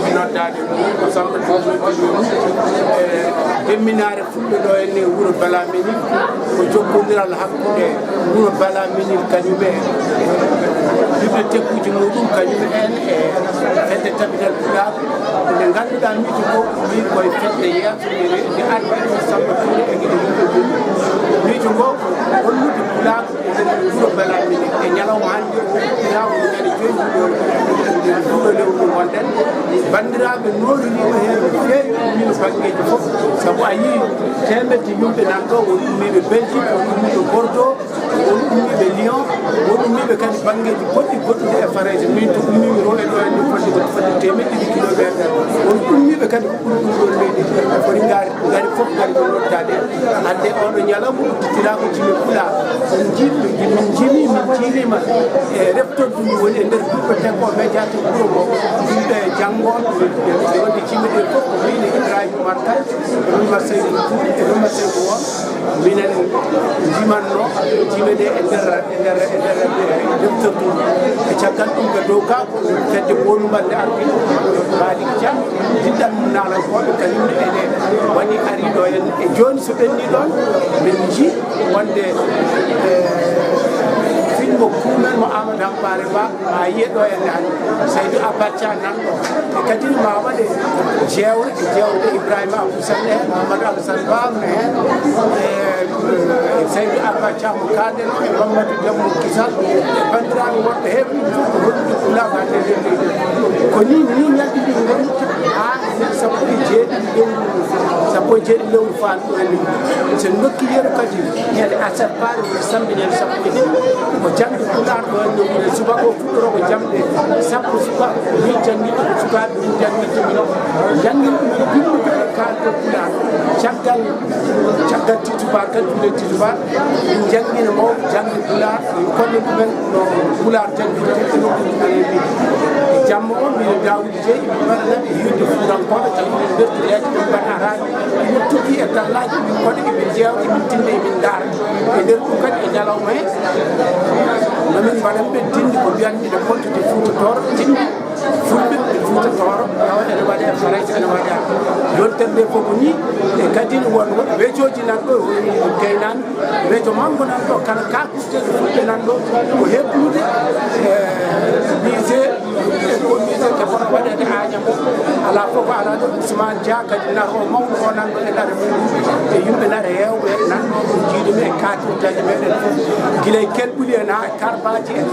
noddade ko Samba demminare fulɓe ɗo enne wuuro Balaminil ko jokkodiral hakkude wuuro Balaminil kañume yimɓe tekkuji muɗum kañume en e fedde tabital Pulaar nde ngannduɗa miijo ko wi koye fedde yewtodire nde ardi ko Samba Touré e gueɗe yimɓe ɗum miijo ngo hollude Pulaar e nder wuuro Balaminil e ñalawma hannde o ñande joyi duuɗo lewru gonɗen bandiraɓe norinima hen no feewi ummino banggueji fof saabu a yii temedde yimɓe nan ɗo won ummiɓe Belgique won ummiɓe Bordeaux won ummiɓe Lyon won ummiɓe kadi banggueji goɗɗi goɗɗude e fareje min to ummimi ɗo e ɗo en fodde temedde kilométre won ummiɓe kadi ko ɓuri ɗum ɗon leydi foti gari fof gari ɗo noddade hande oɗo ñalawma udditirako jimi Pulaar min jiirima e reftoddundi woni e nder bibliothèque o médiatique ɓuuro ngo yimɓe janggoɓe wonde jimiɗe fof ko wine Ibrahima Oumar Kane e Oumar Seydou Touré e Oumar Seydou Won minen jimanno jimeɗe e nder deftorduɗi e caggal ɗum ɓe dow ga ko fedde bonumal nde ardi Malick Dia jiɗɗan naalankoɓe kañumne ene waɗi ari ɗo en e joni so ɓenni ɗon min ji wonde filmo kuumen mo Amadou Hampare Ba ma yiyeɗo enne hannde Seydou Abathia nanɗo e kadi ma waɗe jewre Ibrahima Abou Sall en Mamadou Alassane Ba ne hen e Seydou Abathia mo kaɗen e Mamadou Dembo Kisal e bandiraɓe wonɓe heɓni fof ko hollude Pulaar hande leydi ko ni ñalɗiɗi goni ha sappo e jeeɗiɗi lewru fanɗo enne so nokki yeru kadi ñande Assane Pare woni samedi ñande sappo e ɗiɗi ko jamde Pulaar ɗo enne woni subaka o fuɗɗoro ko jamde sappo suka min jangguiɗo sukaɓe min jangguidde min jangguiɗe bimɓe kalɗo Pulaar caggal tituba kaldude tituba min jangguino mawɓe jangde Pulaar kolle ɗumen no Pulaar jangguide e nokkude ɗumen e mbiɗi e jamma o mbiɗo Dawoudi Dieye min mbaɗanaɓe yiwde fuurankoɓe taw min bertoyaji min mbaɗa araɓe min tugui e dallaji min koɗe emin jeewa emin tinde emin daara e nder ɗum kadi e ñalawma he nomin mbaɗanɓe tindi ko mbiyanɗiɗe pontude Fouta Tooro tindi fulɓe e Fouta Tooro tawa ene waɗe farayse ene waɗa yoltere nde fof ko ni e kadi won weejoji nan ɗo woni gaynani weejo mango nan ɗo kala kakusteɗe fulɓe nan ɗo ko heɓnude musée e ke foto waɗede Agnamo ala fof ko ala ɗo Ousmane Dia kadi naro mawɗo o nan ɗo e ɗare muɗum e yimɓe nare hewɓe nan ɗo ɗum jiiɗumi e katirtaji meɗen fof guila e kelɓuli en ha e karbaji en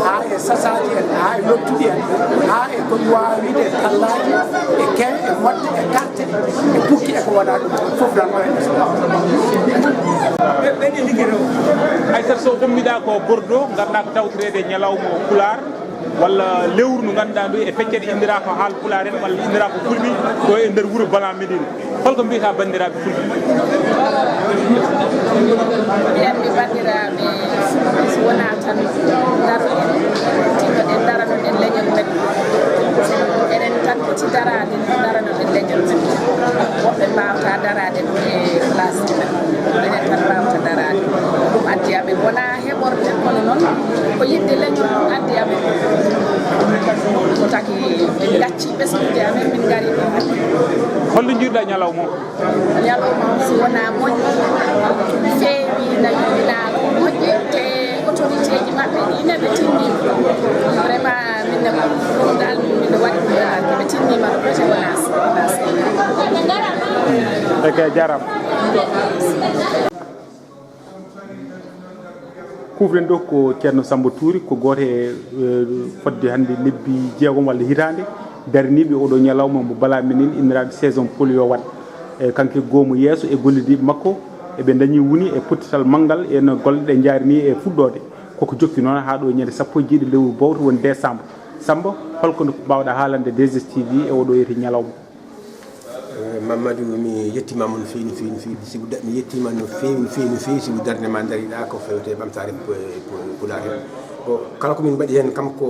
ha e sasaji en ha e lottuɗi en ha e komi wawide e tallaji e kew e motte e carte e bukki e ko waɗa ɗum fof nan ɗo en ɓeɗe ligguey ɗo Aissata Sow ummiɗa ko Bordeaux garɗa ko tawtorede ñalawma Pulaar walla lewru ndu ganduɗa ndu e feccede indira ko haal Pulaar en walla indira ko fulɓi ɗo e nder wuuro Balaminil holko mbiyata bandiraɓe fulɓi mbiyatmi bandiraɓe so wona tan daroɗen tinnoɗen daranoɗen leñol men enen tan poti darade daranoɗen leñol men woɓɓe mbawata darade ɗum e place men enen tan mbawata darade ɗum addi amen wona heɓorde kono noon ko yidde leñol ɗum addi amen ko taki en gacci ɓesdude amen min gari ɗo holno jiiruɗa ñalawma so wona moƴƴi feewi no yimɓinaako moƴƴi te autorité ji maɓɓe ɗine ɓe tinnima vraiment minne ɗum dal miɗo waɗi ɓe tinnima ɗo ɓete wona ok jarama kufren ɗo ko ceerno Samba Touré ko goto e fodde hannde lebbi jeegom walla hitande daraniɓe oɗo ñalawma mo Balaminil inniraɓe saison polio wat e kanke goomu yeeso e gollidiɓe makko eɓe dañi woni e pottital manggal eno golle ɗe jarini e fuɗɗode koko jokki noon ha ɗo ñande sappo e jeeɗi lewru bawto woni décembre Samba holko mbawɗa haalande 2STV e oɗo yeyete ñalawma Mamadou mi yettimama no fewi no fewi no fewi sibu mi yettima no fewi no fewi no fewi sibu darde ma dariɗa ko fewte ɓamtare Pulaar hen bon kala komin mbaɗi hen kam ko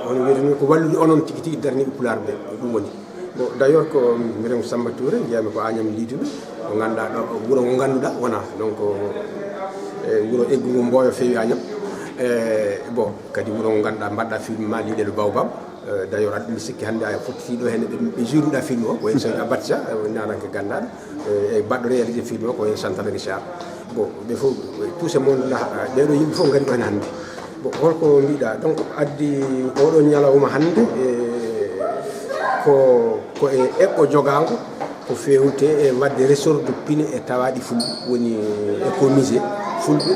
ono wiyeteno ko wallude onon tigui tigui daraniɓe Pulaar ɓe ɗum woni bon d' ailleurs ko mbiɗen Samba Touré jeeyami ko Agname Liduɓe ko ganduɗa ɗo wuuro ngo ganduɗa wona donc wuuro eggu ngo Mboyo fewi Agname bon kadi wuuro ngo ganduɗa mbaɗɗa film ma Liɗel Baobab d' ailleurs aɗa ɗum sikki hannde a fottiɗo henne ɓe juruɗa film o ko hen sowi abattia nananke gandaɗo e baɗɗo réalisé film o ko hen Santana Richard bon ɓe fof tout ce monde là ɓeɗo yimɓe fof gari ɗo hen hannde bon holko mbiɗa donc addi oɗo ñalawma hannde ko e eɓɓo jogango ko fewte e wadde resorde pine e tawaɗi fulɓe woni écomisé fulɓe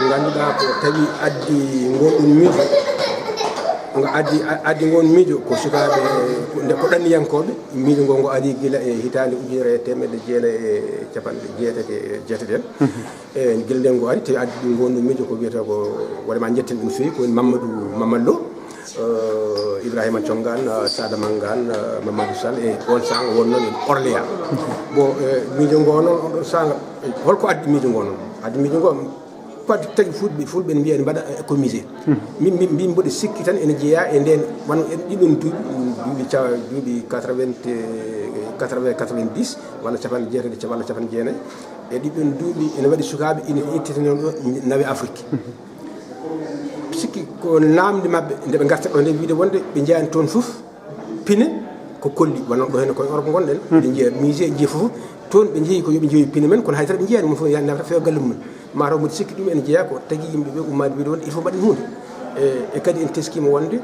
ganduɗa ko tawi addi gonɗum miijo addi gon miijo ko sukaɓe ko ɗanniyankoɓe miijo ngo ari guila e hitande 1998 e guila nden ngo ari tawi addi gonɗum miijo ko wiyete ko vraiment jetten ɗum fewi ko woni Mamadou Lo Ibrahima Thiongan Sada Mangane Mamadou Sall e on sanga wonnoon en Orléans bon miijo ngo noon on ɗon sanga holko addi miijo ngo noon addi miijo ngo padi tagi fulɓe ne mbiya ne mbaɗa écomisé min mboɗo sikki tan ene jeeya e nden wano en ɗiɗon duuɓi 90 walla capanɗe jeetati walla capanɗe jeenayyi e ɗiɗon duuɓi ene waɗi sukaɓe ina ittitano ɗo nawe Afrique sikki ko namde mabɓe nde ɓe garta ɗo nde wiide wonde ɓe jeeyani toon fof pine ko kolli wonon ɗo henne koye Europe gonɗen ɓe jeeya musée jeeyi fof toon ɓe jeeyi ko yoɓe jeeyi pine men kono haydara ɓe jeeyani mum fof nafata fewa galle mum mataw mboɗo sikki ɗum ene jeeya ko tagui yimɓeɓe ummade wiide wonde il faut mbaɗen hunde e kadi en teskima wonde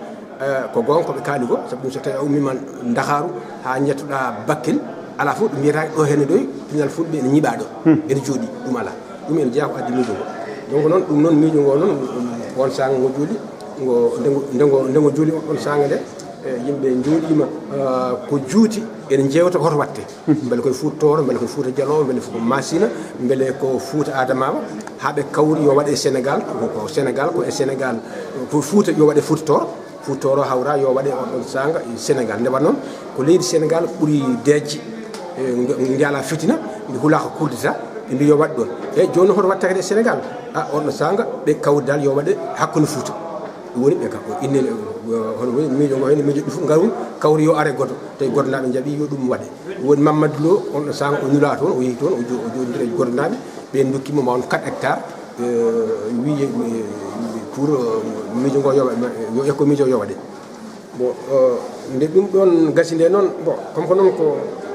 ko gonga koɓe kaali ko saabu ɗum so tawi a ummima Dakaru ha jettoɗa Bakel ala fof ɗum wiyata ɗo henne ɗoy pinal fulɓe ene ñiiɓa ɗo ene jooɗi ɗum ala ɗum ene jeeya ko addi miijo ngo donc noon ɗum noon miijo ngo noon on sanga ngo juuli ndego juuli on sanga nde yimɓe jooɗima ko juuti ene jewta hoto watte beele koye Fouta Tooro beele koye Fouta Dialowo beele ko Massina beele ko Fouta Adamawa haaɓe kawri yo waɗe Sénégal ko Sénégal ko e Sénégal ko Fouta yo waɗe Fouta Tooro Fouta Tooro hawra yo waɗe on ɗon sanga Sénégal nde noon ko leydi Sénégal ɓuuri dejje ndi ala fitina ndi huulaka kurdita ɓe mbi yo waɗ ɗon eyyi joni hoto watta kadi e Sénégal on ɗo sanga ɓe kawri dal yo waɗe hakkude Fouta ɗum woni ɓe kam inne hono woni miijo ngo henne miijo ɗi fof garu kawri yo are goto tawi goto naɓe jaaɓi yo ɗum waɗe woni Mamadou Lo on ɗo sanga o ñula toon o yeehi toon o jodidira e goto naɓe ɓen dokkimo mawon 4 hectares wi pour miijo ngo yo ekko miijo yo waɗe bon nde ɗum ɗon gasi nde noon bon comme ko noon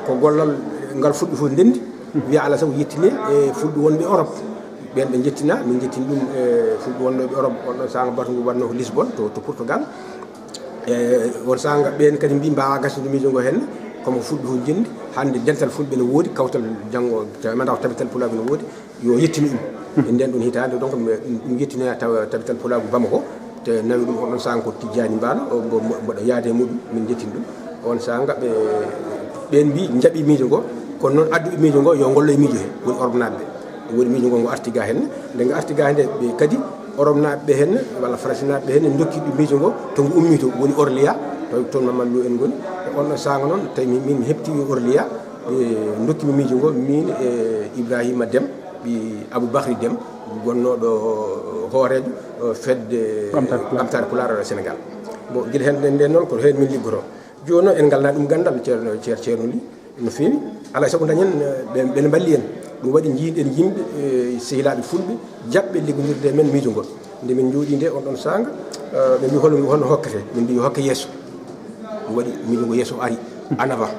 ko gollal ngal fulɓe fof ndendi wiya Allah sago yettine e fulɓe wonɓe Europe ɓen ɓe jettina min jettini ɗum e fulɓe wonnoɓe Europe on ɗon sanga bato ngu wanno ko Lisbonne to Portugal e on sanga ɓen kadi mbi mbawa gasnude miijo ngo henne comme ko fulɓe fof jendi hande dental fulɓe ne woodi kawtal janggo manda ko tabital pulaɓe ne woodi yo yettini ɗum e nden ɗon hitande donc ɗum yettinoya taw tabital pulaɓe Bamako te nawi ɗum on ɗon sanga ko Tidjani Mbano mboɗo yaade muɗum min jettini ɗum on sanga ɓen mbi jaaɓi miijo ngo kono noon adduɓe miijo ngo yo gollo e miijo he woni Europe naɓeɓe woni miijo ngo artiga henne nde ngo artiga hende ɓe kadi Europe naɓeɓe henne walla France naɓeɓe henne dokkiɓe miijo ngo to ngo ummi to woni Orléans tawi toon Mamadou Lo en goni e on ɗo sanga noon tawi min heptiɓe Orléans ɓe dokkimi miijo ngo min e Ibrahima Déme ɓi Aboubacry Déme gonnoɗo hoorejo fedde ɓamtare Pulaar Sénégal bon guila hen nden noon ko hen min liggoto joni noon en galna ɗum gandal ceerno Ly no fewi alay saago dañen ɓene balli en ɗum waɗi jiiɗen yimɓe sehilaɓe fulɓe jaɓɓe liggodirde men miijo ngol nde min jooɗi nde on ɗon sanga ɓe mbi holno hokkete min mbi yo hokke yesso ɗum waɗi miijo ngo yesso ari en avant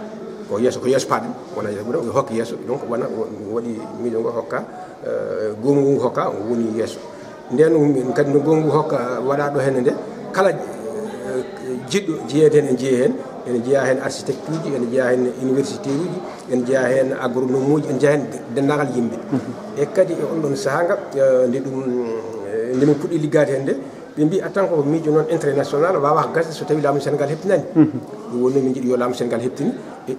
ko yesso paɗen wona yesso ɓuuɗa yo hokke yesso donc wona waɗi miijo ngo hokka gongu ngu hokka woni yesso nden kadi no gongu hokka waɗa ɗo henne nde kala jiɗɗo jeeyede hen en jeeyi hen ene jeeya hen architecture uji ene jeeya hen université uji ene jeeya hen agronome uji ene jeeya hen dendagal yimɓe e kadi e on ɗon saaga nde ɗum nde min puɗɗi liggade hen nde ɓe mbi attan ko miijo noon international wawa gasde so tawi laamu Sénégal heptinani ɗum woni min jiiɗi yo laamu Sénégal heptini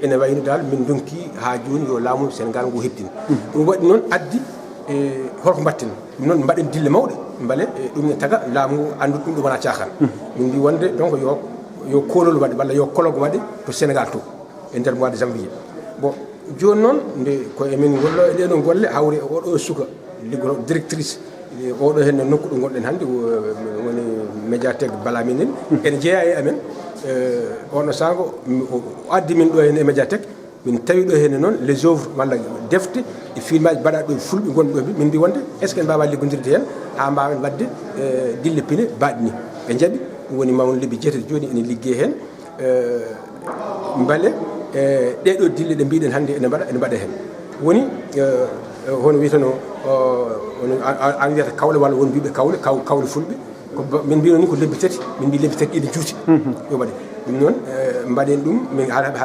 ene wayno dal min donki ha joni yo laamu Sénégal ngu heptini ɗum waɗi noon addi holko mbatten ɗum noon mbaɗen dille mawɗe beele ɗum ne taga laamu andu ɗum ɗum wona cakan min mbi wonde donc yo kolol waɗe walla yo collogue waɗe to Sénégal to e nder mois de janvier bon joni noon nde ko emin gollo e ɗeɗon golle hawri oɗo suka liggoto directrice oɗo henne nokku ɗo gonɗen hannde woni médiathèque Balaminen ene jeeya e amen ono sango addi min ɗo henne e médiathèque min tawi ɗo henne noon les œuvres walla defte e film aji mbaɗaɗo e fulɓe gonɗo ɗo min mbi wonde est ce que en mbawa liggodirde hen ha mbawen wadde dille pine baɗi ni ɓe jaaɓi ɗum woni mawon lebbi jeetati joni ene liggue hen mbale ɗeɗo dille ɗe mbiɗen hannde ene mbaɗa heen woni hono wiyeteno an wiyata kawle walla won mbiɓe kawle fulɓe min mbino ni ko lebbi tati min mbi lebbi tati ɗiɗi juuti yo waɗe ɗum noon mbaɗen ɗum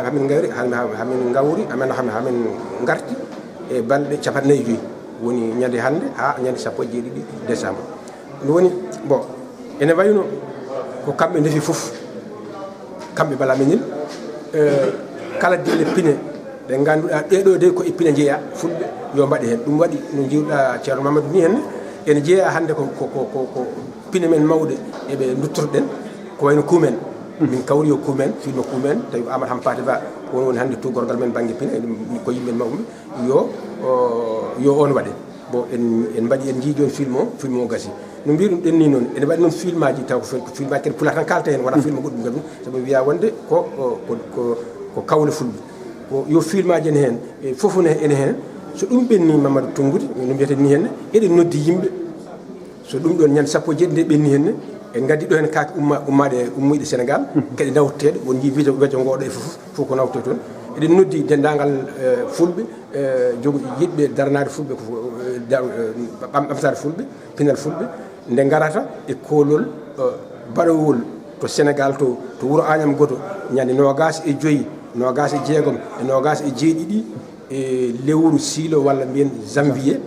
hamin gawri hamin gawri hamin garti e balɗe 45 woni ñande hannde ha ñande 17 décembre ɗum woni bon ene wayno ko kamɓe ndefi fof kamɓe bala minen kala dille pine ɗe ngannduɗa ɗeɗo de ko e pine jeeya fulɓe yo mbaɗe heen ɗum waɗi no jiwɗa ceerno mamadou ni henne ene jeeya hannde ko pine men mawɗe eɓe duttorɗen ko wayno kuumen min kawri yo kuumen filme kuumen tawi Amadou Hampate Ba won woni hannde tugorgal men baŋnge pine ko yimɓe mawɓe yo on waɗe bon en mbaɗi en jii joni film o gasi no mbiɗum ɗen ni noon ene waɗi noon film aji taw ko film aji kene pula tan kalta heen wona film goɗɗum gam ɗum sabu wiya wonde ko kawle fulɓe yo film aji ene heen fof ene heen so ɗum ɓenni Mamadou Tongude no mbiyeten ni henne eɗen noddi yimɓe so ɗum ɗon ñande 17 nde ɓenni henne en gaddi ɗo hen kaake ummoyɗe Sénégal kadi nawteteɗe won jii wejo ngoɗo e fof ko nawte toon eɗen noddi dendagal fulɓe yiɗɓe daranade fulɓe ɓamtade fulɓe pinal fulɓe nde garata e koolol baɗowol to Sénégal to wuuro Agname Goto ñande 25 nogas e jeegom e nogas e jeeɗiɗi e lewru siilo walla mbiyen janvier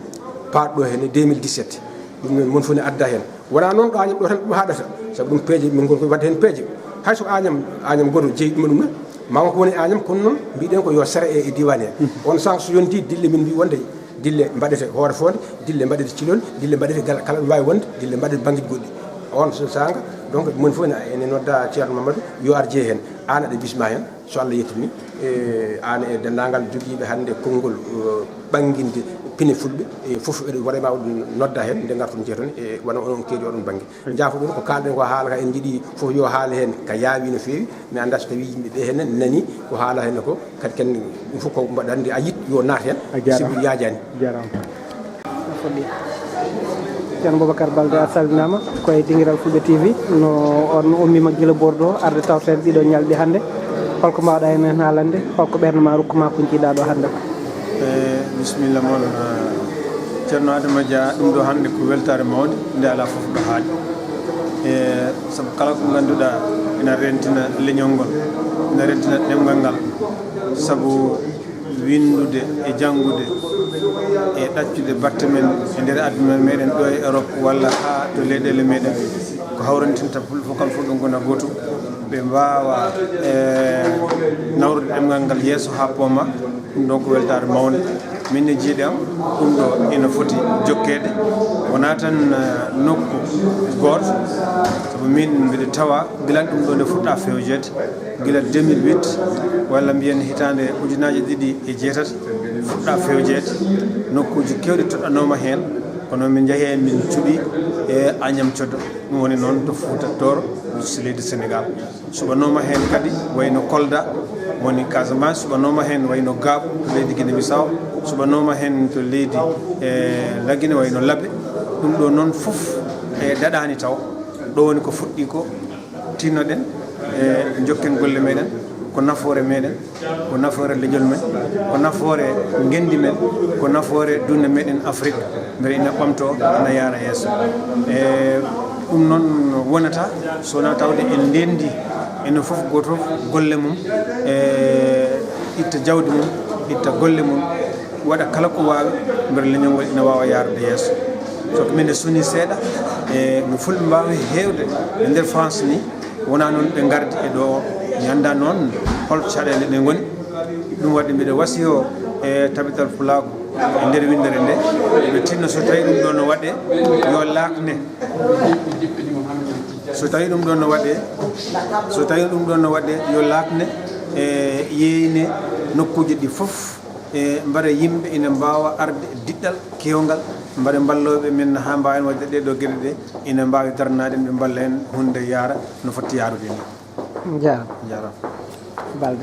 paɗɗo hen 2017 ɗum noon mon foti adda hen wona noon ɗo Agname ɗo tan ɗum haɗata saabu ɗum peeje min gon koye wadde hen peeje hayso Agname Goto jeeyiɗuma ɗum mawa ko woni Agname kono noon mbiɗen ko yo sara e diwan hen on saaha so yonti dille min mbi wonde dille mbaɗete hoore fonde dille mbaɗete Thilol dille mbaɗete kala ɗo wawi wonde dille mbaɗete banggueji goɗɗi on so sanga donc mon fof ene nodda ceerno Mamadou yo ar jee hen an aɗa bisma hen so Allah yettini an e dendagal joguiɓe hannde konngol ɓangguinde pine fulɓe e fof eɗe waɗema nodda hen nde garton jeeton e wona on keedi oɗon banggue jaafo ɗum ko kalɗen ko haala ka en jiiɗi fof yo haala hen ka yaawi no fewi mi anda so tawi yimɓeɓe hen nani ko haala hen ko kadi ken ɗum fof ko mbaɗande a yit yo naat hen sibu yaajani ceerno Boubacar Baldé a salminama koye Dinguiral Fulɓe TV no on ummima guila Bordeaux arde tawtede ɗiɗo ñalɗi hannde holko mbawɗa hen haalande holko ɓerdema rukkuma ko jiiɗa ɗo hannde ko bisimilla moon ceerno Adama Dia ɗum ɗo hannde ko weltare mawde nde ala foof ɗo haaɗi saabu kala ko ngannduɗa ina rentina leñol ngol ina rentina ɗemgal ngal saabu windude e janngude e ɗaccude batte men e nder aduna meɗen ɗo e Europe walla ha to leyɗele meɗen ko hawrantinta fulɓe fof kam fof ɗo gona goto ɓe mbawa nawrude ɗemgal ngal yeeso ha pooma ɗum ɗon ko weltare mawde min ne jiiɗam ɗum ɗo ina foti jokkede wona tan nokku goto saabu min mbiɗa tawa gilan ɗum ɗo nde fuɗɗa fewjede gila 2008 walla mbiyen hitande ujunaji 2008 fuɗɗa fewjede nokkuji kewɗi toɗɗanoma hen kono min jeehi hen min cuuɓi e Agname Thiodaye ɗum woni noon to Fouta Toro so leydi Sénégal suɓanoma hen kadi wayno Kolda woni Casamance suɓanoma hen wayno Gaaɓo to leydi Guinée Bissau suɓanoma hen to leydi Laguine wayno Labbe ɗum ɗo noon foof e daɗani taw ɗo woni ko fuɗɗi ko tinnoɗen e jokken golle meɗen ko nafoore meɗen ko nafoore leñol men ko nafoore gendi men ko nafoore dunde meɗen Afrique beele ina ɓamto ina yaara yeeso e ɗum noon wonata sowona tawde en ndendi ene foof goto fof golle mum e itta jawdi mum itta golle mum waɗa kala ko wawi beele leñol ngol ina wawa yarude yeeso so ko min nde soni seeɗa e no fulɓe mbawi hewde e nder France ni wona noon ɓe gardi e ɗo mi anda noon holto caɗele ɗe goni ɗum waɗi mbiɗa wasiyo e tabital Pulako e nder windere nde ɓe tinno so tawi ɗum ɗo no waɗe yo lakne so tawi ɗum ɗo no waɗe so tawi ɗum ɗo no waɗe yo lakne e yeyne nokkuji ɗi foof e mbaɗa yimɓe ina mbawa arde diɗɗal kewgal mbaɗa balloɓe men ha mbawen wadde ɗeɗo gueɗe ɗe ina mbawi darnade ɓe balla hen hunde yaara no fotti yarude ni jarama Balde